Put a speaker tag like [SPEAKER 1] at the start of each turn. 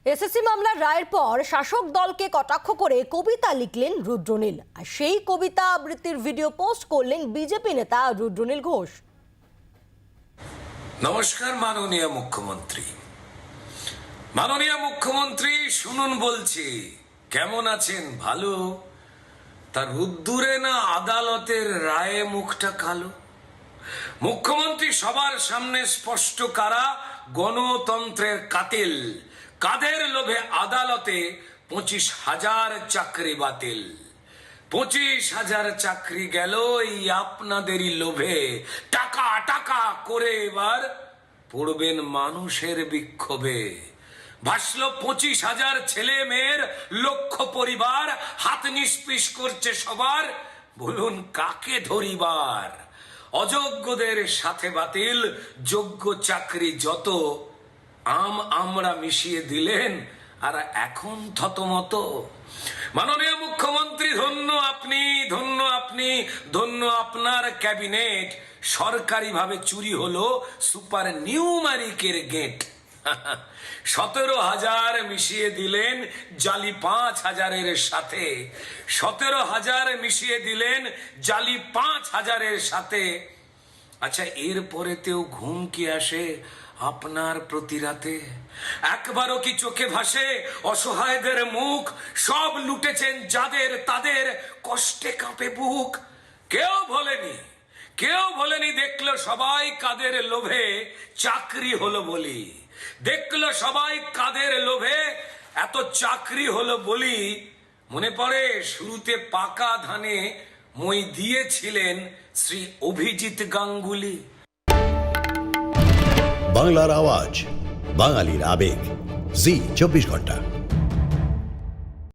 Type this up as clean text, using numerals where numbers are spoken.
[SPEAKER 1] SSC মামলার রায়ের পর শাসক দলকে কটাক্ষ করে কবিতা লিখলেন রুদ্রনীল। আর সেই কবিতা আবৃত্তির ভিডিও পোস্ট করলেন বিজেপি নেতা রুদ্রনীল ঘোষ।
[SPEAKER 2] নমস্কার মাননীয় মুখ্যমন্ত্রী। মাননীয় মুখ্যমন্ত্রী শুনুন বলছি, কেমন আছেন? ভালো? তার রুদ্দুরে না আদালতের রায়ে মুখটা কালো? মুখ্যমন্ত্রী সবার সামনে স্পষ্ট কারা গণতন্ত্রের কাতিল। কাদের লোভে আদালতে 25,000 চাকরি বাতিল। 25,000 চাকরি গেল এই আপনাদেরই লোভে। টাকা টাকা করে এবার পড়বেন মানুষের বিক্ষোভে। ভাসলো 25,000 ছেলে মেয়ের লক্ষ পরিবার। হাত নিষ্পিস করছে সবার, বলুন কাকে ধরিবার? অযোগ্যদের সাথে বাতিল, যোগ্য চাকরি যত আমরা মিশিয়ে দিলেন, আর এখন থতমত। মাননীয় মুখ্যমন্ত্রী ধন্য আপনি, ধন্য আপনি, ধন্য আপনার ক্যাবিনেট। সরকারিভাবে চুরি হলো সুপার নিউমারিকের গেট। 17,000 মিশিয়ে দিলেন জালি 5,000-এর সাথে। 17,000 মিশিয়ে দিলেন জালি 5,000-এর সাথে। আচ্ছা, এরপরেতেও ঘুম কি আসে আপনার প্রতি রাতে? একবারও কি চোখে ভাসে অসহায়দের মুখ? সব লুটেছেন যাদের, তাদের কষ্টে কাঁপে বুক। কেউ ভোলেনি, দেখলো সবাই কাদের লোভে চাকরি হলো বলি। দেখলো সবাই কাদের লোভে এত চাকরি হলো বলি। মনে পড়ে শুরুতে পাকা ধানে মই দিয়েছিলেন শ্রী অভিজিৎ গাঙ্গুলি।
[SPEAKER 3] বাংলার আওয়াজ, বাঙালির আবেগ, জি 24 ঘন্টা।